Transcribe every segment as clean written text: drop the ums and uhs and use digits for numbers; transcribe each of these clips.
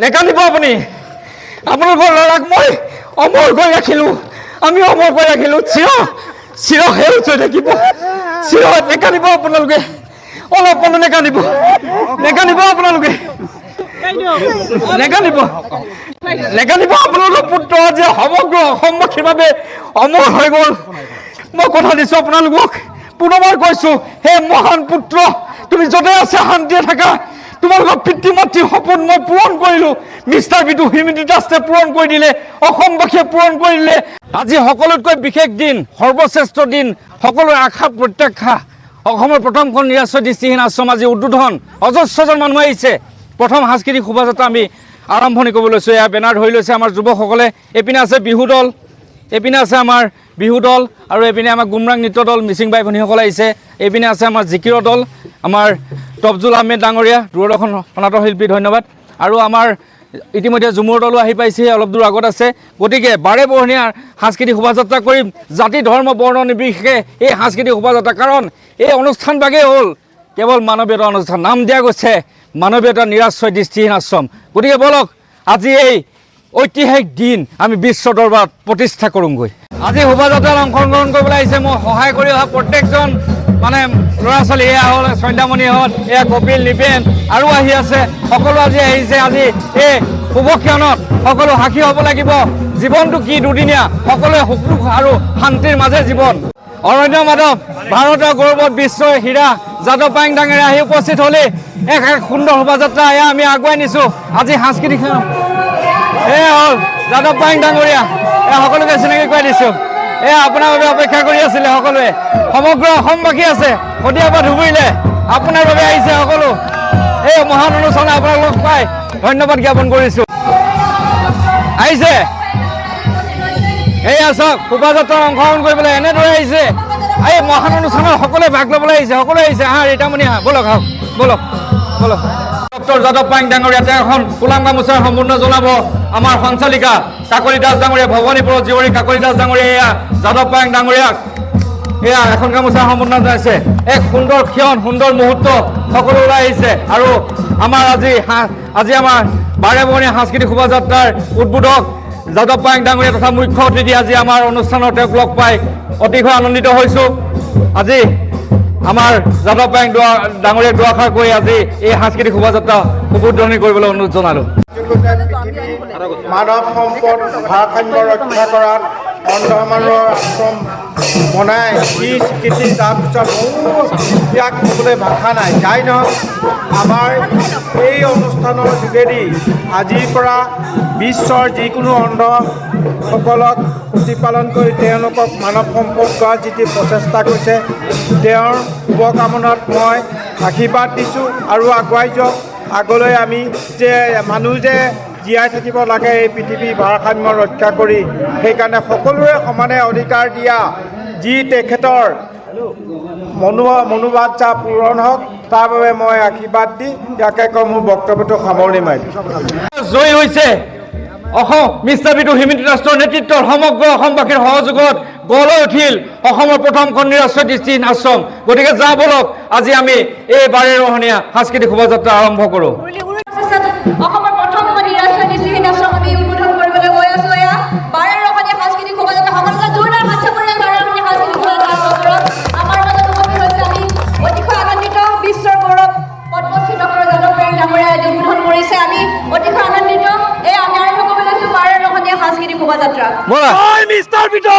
নেকানিব আপুনি আপোনালোকৰ ল'ৰাক মই অমৰ কৰি ৰাখিলোঁ আমি অমৰ কৰি ৰাখিলোঁ চিৰ সেউজ হৈ থাকিব চিৰ নেকানিব আপোনালোকে অলপ নেকানিব আপোনালোকে নেকানিব আপোনালোকৰ পুত্ৰ যে সমগ্ৰ অসমবাসীৰ বাবে অমৰ হৈ গ'ল মই কথা দিছোঁ আপোনালোকক পুনৰবাৰ কৈছোঁ হে মহান পুত্ৰ তুমি য'তে আছে শান্তিয়ে থাকা তোমালোকৰ পিতৃ মাতৃৰ সপোন মই পূৰণ কৰিলোঁ মিষ্টাৰ বিটু হিউমেনিটি ট্ৰাষ্টে পূৰণ কৰি দিলে অসমবাসীয়ে পূৰণ কৰি দিলে আজি সকলোতকৈ বিশেষ দিন সৰ্বশ্ৰেষ্ঠ দিন সকলোৰে আশা প্ৰত্যাশা অসমৰ প্ৰথমখন নিৰাশ্ৰয় দৃষ্টিহীন আশ্ৰম আজি উদ্বোধন অজস্ৰজন মানুহ আহিছে প্ৰথম সাংস্কৃতিক শোভাযাত্ৰা আমি আৰম্ভণি কৰিব লৈছোঁ এয়া বেনাৰ ধৰি লৈছে আমাৰ যুৱকসকলে এইপিনে আছে বিহু দল এইপিনে আছে আমাৰ বিহু দল আৰু এইপিনে আমাৰ গুমৰাং নৃত্য দল মিচিং বাই ভনীসকলে আহিছে এইপিনে আছে আমাৰ জিকিৰৰ দল আমাৰ তফজুল আহমেদ ডাঙৰীয়া দূৰদৰ্শন সনাতন শিল্পী ধন্যবাদ আৰু আমাৰ ইতিমধ্যে ঝুমুৰ দলো আহি পাইছে অলপ দূৰ আগত আছে গতিকে বাৰে বৰণীয়া সাংস্কৃতিক শোভাযাত্ৰা কৰিম জাতি ধৰ্ম বৰ্ণ নিৰ্বিশেষে এই সাংস্কৃতিক শোভাযাত্ৰা কাৰণ এই অনুষ্ঠানভাগেই হ'ল কেৱল মানৱীয়তা অনুষ্ঠান নাম দিয়া গৈছে মানৱীয়তা নিৰাশ্ৰয় দৃষ্টিহীন আশ্ৰম গতিকে বলক আজি এই ঐতিহাসিক দিন আমি বিশ্ব দৰবাৰত প্ৰতিষ্ঠা কৰোঁগৈ আজি শোভাযাত্ৰাত অংশগ্ৰহণ কৰিবলৈ আহিছে মই সহায় কৰি অহা প্ৰত্যেকজন মানে ল'ৰা ছোৱালী এয়া হ'ল সন্ধ্যামণিহঁত এয়া কপিল নিপেন আৰু আহি আছে সকলো আজি আহিছে আজি এই শুভক্ষণত সকলো সাক্ষী হ'ব লাগিব জীৱনটো কি দুদিনীয়া সকলোৱে সুখ আৰু শান্তিৰ মাজে জীৱন অৰণ্য মাধৱ ভাৰতৰ গৌৰৱত বিশ্বই হীৰা যাদৱ পায়েং ডাঙৰীয়া আহি উপস্থিত হ'লে এক সুন্দৰ শোভাযাত্ৰা এয়া আমি আগুৱাই নিছোঁ আজি সাংস্কৃতিক এয়া হ'ল যাদৱ পায়েং ডাঙৰীয়া এয়া সকলোকে চিনাকি কৰাই দিছোঁ এয়া আপোনাৰ বাবে অপেক্ষা কৰি আছিলে সকলোৱে সমগ্ৰ অসমবাসী আছে শদিয়াৰ পৰা ধুবুৰীলে আপোনাৰ বাবে আহিছে সকলো এই মহান অনুষ্ঠানে আপোনালোক পাই ধন্যবাদ জ্ঞাপন কৰিছোঁ আহিছে এয়া চাওক শোভাযাত্ৰাত অংশগ্ৰহণ কৰিবলৈ এনেদৰে আহিছে এই মহান অনুষ্ঠানত সকলোৱে ভাগ ল'বলৈ আহিছে সকলোৱে আহিছে আহা ৰীতামণি আহা ব'লক আহক ব'লক ডক্টৰ যাদৱ পায়েং ডাঙৰীয়া তেওঁ এখন ফুলাম গামোচাৰ সম্পূৰ্ণ জনাব আমাৰ সঞ্চালিকা কাকলি দাস ডাঙৰীয়া ভৱানীপুৰৰ জীয়ৰী কাকলি দাস ডাঙৰীয়া এয়া যাদৱ পায়েং ডাঙৰীয়াক এয়া এখন গামোচাৰ সম্পূৰ্ণ জনাইছে এক সুন্দৰ ক্ষণ সুন্দৰ মুহূৰ্ত সকলো ওলাই আহিছে আৰু আমাৰ আজি আমাৰ বাৰে বৰণীয়া সাংস্কৃতিক শোভাযাত্ৰাৰ উদ্বোধক যাদৱ পায়েং ডাঙৰীয়া তথা মুখ্য অতিথি আজি আমাৰ অনুষ্ঠানত তেওঁক লগ পাই অতিশয় আনন্দিত হৈছোঁ আজি আমাৰ যাদৱ পায়েং ডাঙৰীয়াক দুআষাৰ কৈ আজি এই সাংস্কৃতিক শোভাযাত্ৰা উদ্বোধনী কৰিবলৈ অনুৰোধ জনালোঁ মানৱ সম্পদ ভাৰসাম্য ৰক্ষা কৰাত অন্ধমানৰ আশ্ৰম বনাই কি স্বীকৃতি তাৰপিছত ইয়াক ক'বলৈ ভাষা নাই যাই নহওক আমাৰ এই অনুষ্ঠানৰ যোগেদি আজিৰ পৰা বিশ্বৰ যিকোনো অন্ধসকলক প্ৰতিপালন কৰি তেওঁলোকক মানৱ সম্পদ কৰাৰ যিটো প্ৰচেষ্টা কৰিছে তেওঁৰ শুভকামনাত মই আশীৰ্বাদ দিছোঁ আৰু আগুৱাই যাওক আগলৈ আমি যে মানুহ যে জীয়াই থাকিব লাগে এই পৃথিৱীৰ ভাৰসাম্য ৰক্ষা কৰি সেইকাৰণে সকলোৰে সমানে অধিকাৰ দিয়া যি তেখেতৰ মনোবাঞ্ছা পূৰণ হওক তাৰ বাবে মই আশীৰ্বাদ দি ইয়াকে কৈ মোৰ বক্তব্যটো সামৰণি মাৰিম জয়ী হৈছে অসম মিষ্টাৰ বিটু হিউমেনিটি ট্ৰাষ্টৰ নেতৃত্বত সমগ্ৰ অসমবাসীৰ সহযোগত গঢ় লৈ উঠিল অসমৰ প্ৰথমখন নিৰাশ্ৰয় দৃষ্টিহীন আশ্ৰম গতিকে যা বলক আজি আমি এই বাৰে ৰহণীয়া সাংস্কৃতিক শোভাযাত্ৰা আৰম্ভ কৰোঁ অসমৰ প্ৰথমখন নিৰাশ্ৰয় দৃষ্টিহীন আশ্ৰম আমি উদ্বোধন কৰিবলৈ গৈ আছোঁ এয়া বাৰে ৰহণীয়া সাংস্কৃতিক শোভাযাত্ৰা সকলোকে জোৰদাৰ হাত চাপৰিৰে বাৰে ৰহণীয়া সাংস্কৃতিক শোভাযাত্ৰা আৰম্ভ কৰক আমাৰ মাজত উপস্থিত হৈছে আমি অতিশয় আনন্দিত বিশ্বৰ গৌৰৱ পদ্মশ্ৰী ডক্টৰ যাদৱ পায়েং ডাঙৰীয়াই উদ্বোধন কৰিছে আমি অতিশয় আনন্দিত এই আমি আৰম্ভ কৰিব লৈছোঁ বাৰে ৰহণীয়া সাংস্কৃতিক শোভাযাত্ৰা জয় মিষ্টাৰ বিটু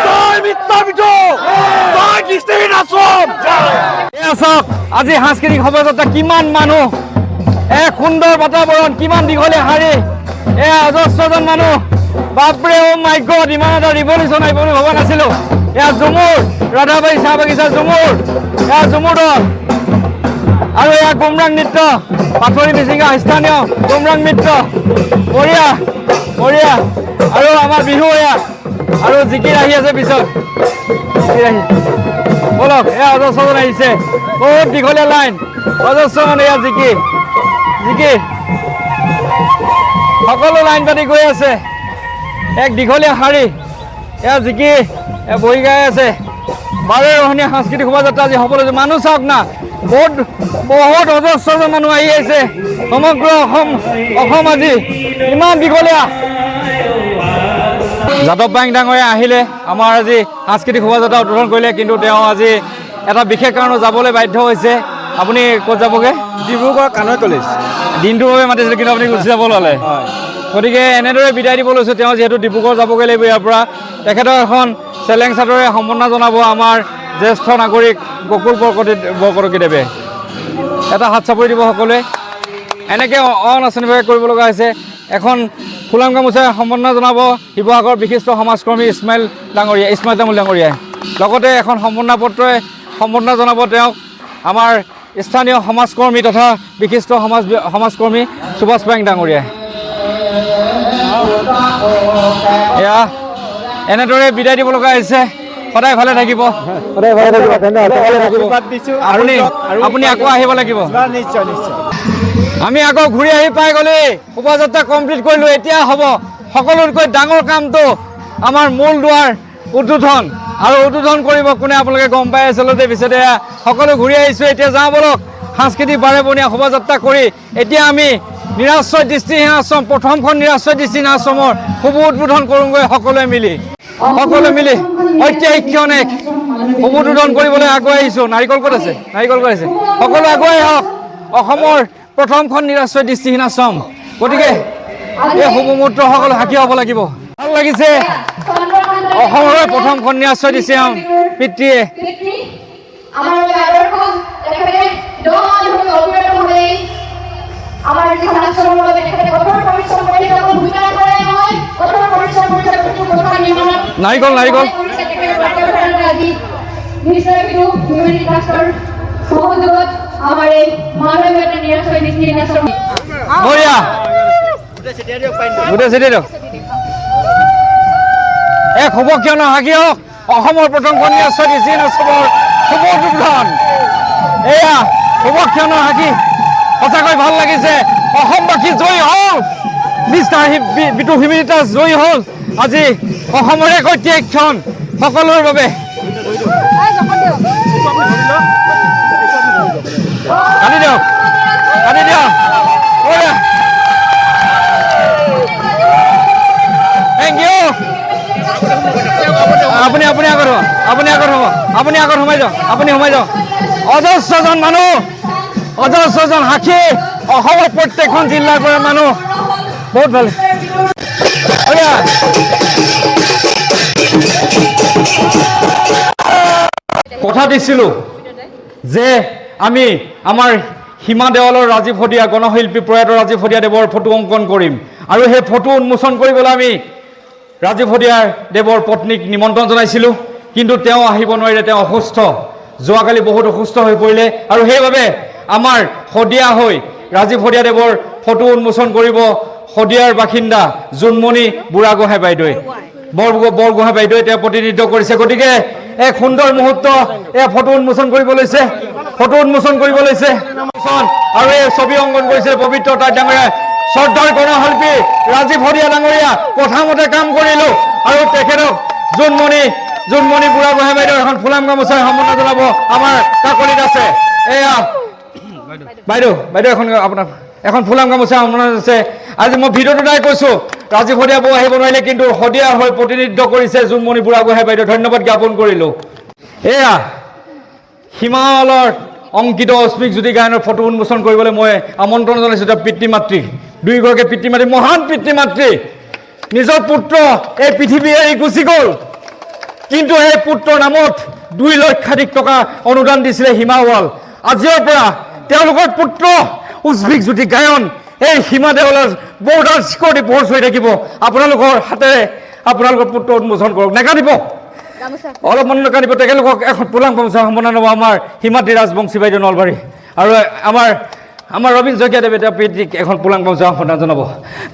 জয় মিষ্টাৰ বিটু জয় দৃষ্টিহীন আশ্ৰম এয়া চাওক আজি সাংস্কৃতিক শোভাযাত্ৰা কিমান মানুহ এক সুন্দৰ বাতাবৰণ কিমান দীঘলীয়া শাৰী এয়া অজস্ৰজন মানুহ বাপৰে অ' মাই গড ইমান এটা ৰিভলিউশ্যন আহিব বুলি ভবা নাছিলোঁ এয়া ঝুমুৰ ৰাধাবাৰী চাহ বাগিচা ঝুমুৰ এয়া ঝুমুৰ দল আৰু এয়া গুমৰাং নৃত্য পাথৰী মিচিঙা স্থানীয় গুমৰাং নৃত্য বঢ়িয়া বঢ়িয়া আৰু আমাৰ বিহু এয়া আৰু জিকিৰ আহি আছে পিছত বলক এয়া অজস্ৰজন আহিছে বহুত দীঘলীয়া লাইন অজস্ৰজন এয়া জিকিৰ সকলো লাইন পাতি গৈ আছে এক দীঘলীয়া শাৰী এয়া জিকিৰ এয়া বহি গাই আছে বাৰে ৰহণীয়া সাংস্কৃতিক শোভাযাত্ৰা আজি হ'ব লৈছে মানুহ চাওক না বহুত বহুত অজস্ৰজন মানুহ আহি আছে সমগ্ৰ অসম আজি ইমান দীঘলীয়া যাদৱ পায়েং ডাঙৰীয়া আহিলে আমাৰ আজি সাংস্কৃতিক শোভাযাত্ৰা উদ্বোধন কৰিলে কিন্তু তেওঁ আজি এটা বিশেষ কাৰণত যাবলৈ বাধ্য হৈছে আপুনি ক'ত যাবগৈ ডিব্ৰুগড় কানৈ কলেজ দিনটোৰ বাবে মাতিছিলে কিন্তু আপুনি গুচি যাব ল'লে গতিকে এনেদৰে বিদায় দিব লৈছোঁ তেওঁ যিহেতু ডিব্ৰুগড় যাবগৈ লাগিব ইয়াৰ পৰা তেখেতৰ এখন চেলেং চাদৰে সম্বৰ্ধনা জনাব আমাৰ জ্যেষ্ঠ নাগৰিক গকুল বৰকটকীদেৱে এটা হাত চাপৰি দিব সকলোৱে এনেকৈ অনাচনিভাৱে কৰিব লগা হৈছে এখন ফুলাম গামোচাৰে সম্বৰ্ধনা জনাব শিৱসাগৰ বিশিষ্ট সমাজকৰ্মী ইছমাইল তামুল ডাঙৰীয়াই লগতে এখন সম্বৰ্ধনা সম্বৰ্ধনা জনাব তেওঁক আমাৰ স্থানীয় সমাজকৰ্মী তথা বিশিষ্ট সমাজকৰ্মী সুভাষ পায়েং ডাঙৰীয়াই এয়া এনেদৰে বিদায় দিব লগা হৈছে সদায় ভালে থাকিব আপুনি আকৌ আহিব লাগিব নিশ্চয় নিশ্চয় আমি আকৌ ঘূৰি আহি পাই গ'লে শোভাযাত্ৰা কমপ্লিট কৰিলোঁ এতিয়া হ'ব সকলোতকৈ ডাঙৰ কামটো আমাৰ মূল দুৱাৰ উদ্বোধন আৰু উদ্বোধন কৰিব কোনে আপোনালোকে গম পাই আচলতে পিছতে সকলো ঘূৰি আহিছোঁ এতিয়া যাওঁ বলক সাংস্কৃতিক বাৰেবনীয়া শোভাযাত্ৰা কৰি এতিয়া আমি নিৰাশ্ৰয় দৃষ্টিহীন আশ্ৰম প্ৰথমখন নিৰাশ্ৰয় দৃষ্টিহীন আশ্ৰমৰ শুভ উদ্বোধন কৰোঁগৈ সকলোৱে মিলি ঐতিহাসিক এক শুভ উদ্বোধন কৰিবলৈ আগুৱাই আহিছোঁ নাৰিকল ক'ত আছে সকলো আগুৱাই আহক অসমৰ প্ৰথমখন নিৰাশ্ৰয় দৃষ্টিহীন আশ্ৰম গতিকে এই শুভ মুহূৰ্ত সকলো সাক্ষী হ'ব লাগিব ভাল লাগিছে অসমৰে প্ৰথমখন নিৰাশ্ৰয় দৃষ্টিহীন পিতৃয়ে নাৰিকল বঢ়িয়া গোটেই চিটি দিয়ক এক শুভ কিয় নাহাকি হওক অসমৰ প্ৰথমখন নিৰাশ্ৰয় দৃষ্টিহীন আশ্ৰমৰ শুভ উদ্বোধন এয়া শুভ কিয় নাহাকি সঁচাকৈ ভাল লাগিছে অসমবাসী জয়ী হ'ল মিষ্টাৰ বিতু হিমিতাস জয়ী হ'ল আজি অসমৰ এক ঐতিহাসিক ক্ষণ সকলোৰে বাবে কাটি দিয়ক থেংক ইউ আপুনি আগত সোমাই যাওক অজস্ৰজন মানুহ অজস্ৰজন সাক্ষী অসমৰ প্ৰত্যেকখন জিলাৰ পৰা মানুহ বহুত ভাল কথা দিছিলোঁ যে আমি আমাৰ সীমা দেৱালৰ ৰাজীৱ শদিয়া গণশিল্পী প্ৰয়াত ৰাজীৱ শদিয়াদেৱৰ ফটো অংকন কৰিম আৰু সেই ফটো উন্মোচন কৰিবলৈ আমি ৰাজীৱ শদিয়াদেৱৰ পত্নীক নিমন্ত্ৰণ জনাইছিলোঁ কিন্তু তেওঁ আহিব নোৱাৰিলে তেওঁ অসুস্থ যোৱাকালি বহুত অসুস্থ হৈ পৰিলে আৰু সেইবাবে আমাৰ শদিয়া হৈ ৰাজীৱ শদিয়াদেৱৰ ফটো উন্মোচন কৰিব শদিয়াৰ বাসিন্দা জোনমণি বুঢ়াগোহাঁই বাইদেৱে বৰগোহাঁই বাইদেৱে তেওঁ প্ৰতিনিধিত্ব কৰিছে গতিকে এক সুন্দৰ মুহূৰ্ত এই ফটো উন্মোচন কৰিব লৈছে আৰু এই ছবি অংকন কৰিছে পবিত্ৰ তাঁত ডাঙৰীয়াই শ্ৰদ্ধাৰ গণশিল্পী ৰাজীৱ শদিয়া ডাঙৰীয়া কথামতে কাম কৰিলোঁ আৰু তেখেতক জোনমণি বুঢ়াগোহাঁই বাইদেউ এখন ফুলাম গামোচাৰে সম্বৰ্ধনা জনাব আমাৰ কাকলিত আছে এয়া বাইদেউ আপোনাৰ এখন ফুলাম গামোচা সম্বৰ্ধনা আছে আজি মই ভিডিঅ'টো দাই কৈছোঁ ৰাজীৱ শদিয়া বৌ আহিব নোৱাৰিলে কিন্তু শদিয়াৰ হৈ প্ৰতিনিধিত্ব কৰিছে জোনমণি বুঢ়াগোহাঁই বাইদেউ ধন্যবাদ জ্ঞাপন কৰিলোঁ এয়া হিমালয়ৰ অংকিত অস্মিক জ্যোতি গায়নৰ ফটো উন্মোচন কৰিবলৈ মই আমন্ত্ৰণ জনাইছোঁ তেওঁ পিতৃ মাতৃ দুয়োগৰাকী পিতৃ মাতৃ মহান পিতৃ মাতৃ নিজৰ পুত্ৰ এই পৃথিৱী এৰি গুচি গ'ল কিন্তু এই পুত্ৰৰ নামত 2 লক্ষাধিক টকা অনুদান দিছিলে হিমাৱাল আজিৰ পৰা তেওঁলোকৰ পুত্ৰ উজ্বিক জ্যোতি গায়ন এই সীমা দেৱালৰ বৰ্ডাৰ চিকিউৰিটি ফ'ৰ্চ হৈ থাকিব আপোনালোকৰ হাতেৰে আপোনালোকৰ পুত্ৰ উন্মোচন কৰক নেকানিব অলপমান নেকানিব তেখেতলোকক এখন ফুলাম গামোচা সম্বৰ্ধনা জনাব আমাৰ হিমাদ্ৰী ৰাজবংশী বাইদেউ নলবাৰী আৰু আমাৰ ৰবীন শইকীয়াদেৱে তেওঁ পিতৃক এখন ফুলাম গামোচা সম্বৰ্ধনা জনাব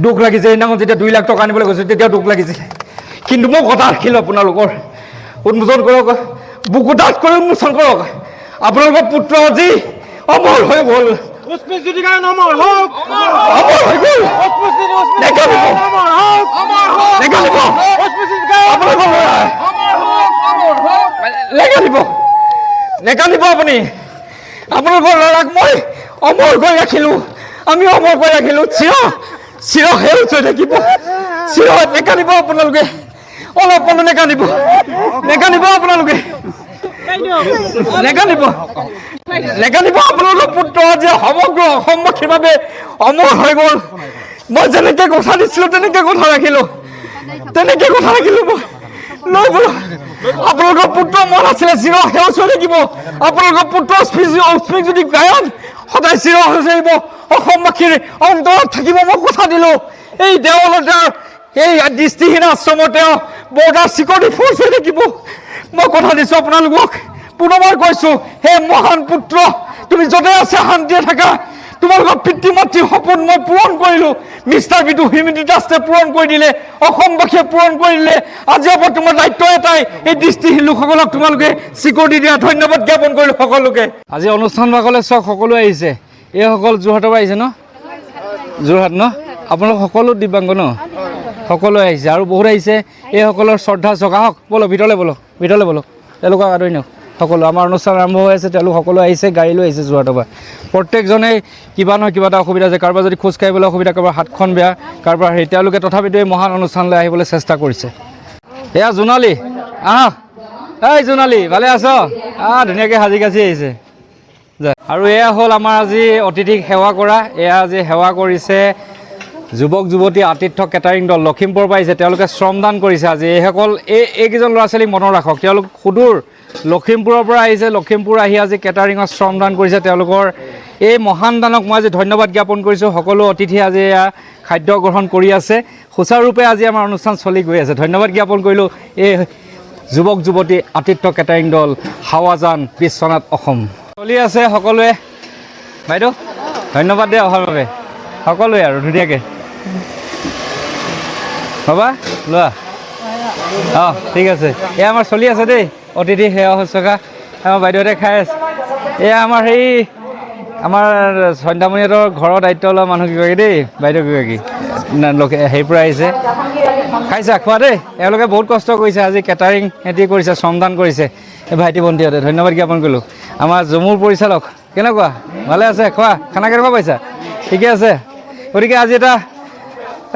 দুখ লাগিছে সেইদিনাখন যেতিয়া 2 লাখ টকা আনিবলৈ গৈছোঁ তেতিয়াও দুখ লাগিছে কিন্তু মই কথা ৰাখিলোঁ আপোনালোকৰ উন্মোচন কৰক বুকু ডাঠ কৰি উন্মোচন কৰক আপোনালোকৰ পুত্ৰ আজি অমৰ হৈ গ'ল নেকানিব আপুনি আপোনালোকৰ ল'ৰাক মই অমৰ কৰি ৰাখিলোঁ, আমি অমৰ কৰি ৰাখিলোঁ। চিৰ সেউজ হৈ থাকিব, চিৰ নেকান্দিব আপোনালোকে, অলপ নেকান্দিব, নেকান্দিব আপোনালোকে, নেকান্দিব, নেকান্দিব। আপোনালোকৰ পুত্ৰ যে সমগ্ৰ অসমবাসীৰ বাবে অমৰ হৈ গ'ল। মই যেনেকৈ কথা দিছিলোঁ তেনেকৈ কথা ৰাখিলোঁ, তেনেকৈ কথা ৰাখিলোঁ মই। লৈ বোলো আপোনালোকৰ পুত্ৰ মন আছিলে চিৰ সেউজ হৈ থাকিব। আপোনালোকৰ পুত্ৰৰ স্মৃতি যদি গায়ন সদায় চিৰ সেউজ থাকিব, অসমবাসীৰ অন্তৰত থাকিব। মই কথা দিলোঁ এই দেৱালয়ৰ এই দৃষ্টিহীন আশ্ৰমত তেওঁ বৰ্ডাৰ চিকিউৰিটি ফ'ৰ্চ হৈ থাকিব। মই কথা দিছোঁ আপোনালোকক, পুনৰবাৰ কৈছোঁ, হে মহান পুত্ৰ, তুমি য'তে আছে শান্তিয়ে থাকা। তোমালোকৰ পিতৃ মাতৃৰ সপোন মই পূৰণ কৰিলোঁ। মিষ্টাৰ বিদু হিমিতি দাসে পূৰণ কৰি দিলে, অসমবাসীয়ে পূৰণ কৰি দিলে। আজিৰ পৰা তোমাৰ দায়িত্ব এটাই, এই দৃষ্টিহীন লোকসকলক তোমালোকে চিকিউৰিটি দিয়া। ধন্যবাদ জ্ঞাপন কৰিলোঁ সকলোকে। আজি অনুষ্ঠান ভাগলৈ চাওক, সকলো আহিছে। এইসকল যোৰহাটৰ পৰা আহিছে ন, যোৰহাট ন, আপোনালোক সকলো দিব্যাংগ ন, সকলো আহিছে আৰু বহুত আহিছে। এইসকলৰ শ্ৰদ্ধা চকা হওক, ব'লক ভিতৰলৈ, ব'লক ভিতৰলৈ, ব'লক তেওঁলোকক আদৰি নিয়ক। সকলো আমাৰ অনুষ্ঠান আৰম্ভ হৈ আছে, তেওঁলোক সকলো আহিছে, গাড়ী লৈ আহিছে যোৰহাটৰ পৰা। প্ৰত্যেকজনেই কিবা নহয় কিবা এটা অসুবিধা আছে, কাৰোবাৰ যদি খোজ কাঢ়িবলৈ অসুবিধা, কাৰোবাৰ হাতখন বেয়া, কাৰোবাৰ হেৰি, তেওঁলোকে তথাপিতো এই মহান অনুষ্ঠানলৈ আহিবলৈ চেষ্টা কৰিছে। এয়া জোনালী, আহ এই জোনালী, ভালে আছ? ধুনীয়াকৈ সাজি কাচি আহিছে। আৰু এয়া হ'ল আমাৰ আজি অতিথিক সেৱা কৰা। এয়া আজি সেৱা কৰিছে যুৱক যুৱতী আতিথ্য কেটাৰিং দল, লখিমপুৰৰ পৰা আহিছে। তেওঁলোকে শ্ৰমদান কৰিছে আজি। এইসকল এইকেইজন ল'ৰা ছোৱালীক মনত ৰাখক, তেওঁলোক সুদূৰ লখিমপুৰৰ পৰা আহিছে। লখিমপুৰ আহি আজি কেটাৰিঙত শ্ৰমদান কৰিছে। তেওঁলোকৰ এই মহান দানক মই আজি ধন্যবাদ জ্ঞাপন কৰিছোঁ। সকলো অতিথি আজি এয়া খাদ্য গ্ৰহণ কৰি আছে। সুচাৰুৰূপে আজি আমাৰ অনুষ্ঠান চলি গৈ আছে। ধন্যবাদ জ্ঞাপন কৰিলোঁ এই যুৱক যুৱতী আতিথ্য কেটাৰিং দল, হাৱাজান, বিশ্বনাথ, অসম। চলি আছে সকলোৱে। বাইদেউ ধন্যবাদ দে অহাৰ বাবে, সকলোৱে আৰু ধুনীয়াকৈ বাবা লোৱা। ঠিক আছে, এয়া আমাৰ চলি আছে দেই অতিথি সেৱা শুশ্ৰূষা। আমাৰ বাইদেউহঁতে খাই আছে। এয়া আমাৰ সেই আমাৰ সন্ধ্যামণিহঁতৰ ঘৰৰ দায়িত্ব লোৱা মানুহকেইগৰাকী দেই, বাইদেউকেইগৰাকী হেৰিৰ পৰা আহিছে। খাইছা, খোৱা দেই। এওঁলোকে বহুত কষ্ট কৰিছে আজি, কেটাৰিং সিহঁতি কৰিছে, শ্ৰমদান কৰিছে এই ভাইটি ভণ্টিহঁতে। ধন্যবাদ জ্ঞাপন কৰিলোঁ। আমাৰ জমুৰ পৰিচালক কেনেকুৱা, ভালে আছে? খোৱা খানা কেনেকুৱা পাইছা? ঠিকে আছে। গতিকে আজি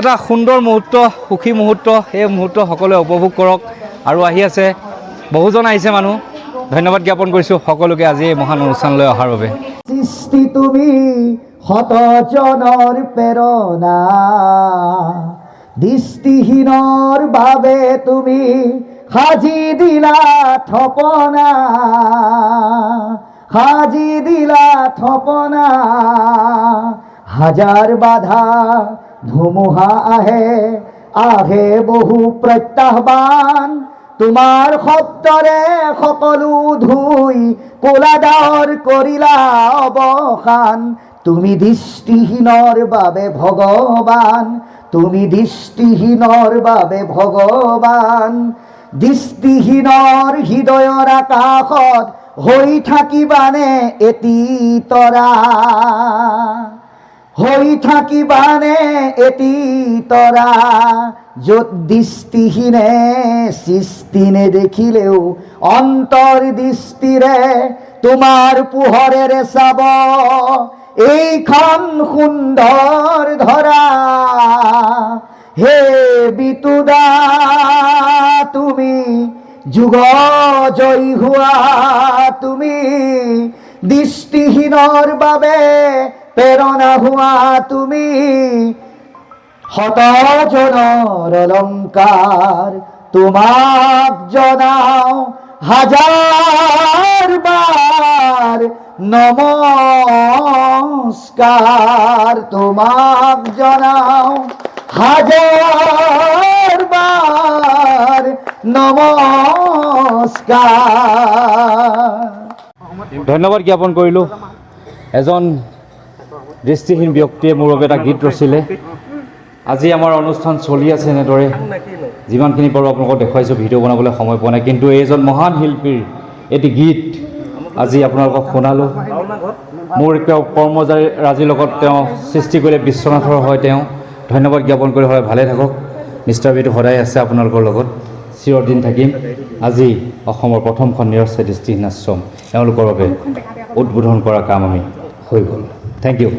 এটা সুন্দৰ মুহূৰ্ত, সুখী মুহূৰ্ত। এই মুহূৰ্ত সকলোৱে উপভোগ কৰক। আৰু আহি আছে, বহুজন আহিছে মানুহ। ধন্যবাদ জ্ঞাপন কৰিছোঁ সকলোকে আজি এই মহান অনুষ্ঠানলৈ অহাৰ বাবে। সৃষ্টি তুমি শতজনৰ প্ৰেৰণা, দৃষ্টিহীনৰ বাবে তুমি সাজি দিলা থপনা, সাজি দিলা থপনা। হাজাৰ বাধা ধুমুহা আহে বহু প্ৰত্যাহ্বান, তোমাৰ শব্দৰে সকলো ধুই কোলাডাৱৰ কৰিলা অৱসান। তুমি দৃষ্টিহীনৰ বাবে ভগৱান, তুমি দৃষ্টিহীনৰ বাবে ভগৱান। দৃষ্টিহীনৰ হৃদয়ৰ আকাশত হৈ থাকিবানে এটি তৰা, হৈ থাকিবানে এটি তৰা। য'ত দৃষ্টিহীনে সৃষ্টি নেদেখিলেও অন্তৰ দৃষ্টিৰে তোমাৰ পোহৰেৰে চাব এইখন সুন্দৰ ধৰা। হে বিতুদা তুমি যুগ জয়ী হোৱা, তুমি দৃষ্টিহীনৰ বাবে প্ৰেৰণা হোৱা। তুমি শতজনৰ অলংকাৰ, তোমাক জনাও হাজাৰ বাৰ নমস্কাৰ, তোমাক জনাও হাজাৰ বাৰ নমস্কাৰ। ধন্যবাদ জ্ঞাপন কৰিলোঁ। এজন দৃষ্টিহীন ব্যক্তিয়ে মোৰ বাবে এটা গীত ৰচিলে। আজি আমাৰ অনুষ্ঠান চলি আছে এনেদৰে, যিমানখিনি পাৰোঁ আপোনালোকক দেখুৱাইছোঁ। ভিডিঅ' বনাবলৈ সময় পোৱা নাই, কিন্তু এইজন মহান শিল্পীৰ এটি গীত আজি আপোনালোকক শুনালোঁ। মোৰ কৰ্মৰাজিৰ লগত তেওঁ সৃষ্টি কৰিলে, বিশ্বনাথৰ হয় তেওঁ। ধন্যবাদ জ্ঞাপন কৰি সদায় ভালে থাকক। মিষ্টাৰ বিদু সদায় আছে আপোনালোকৰ লগত, চিৰদিন থাকিম। আজি অসমৰ প্ৰথমখন নিৰস্ত্ৰীয় দৃষ্টিহীন আশ্ৰম এওঁলোকৰ বাবে উদ্বোধন কৰা কাম আমি হৈ গ'ল। Thank U.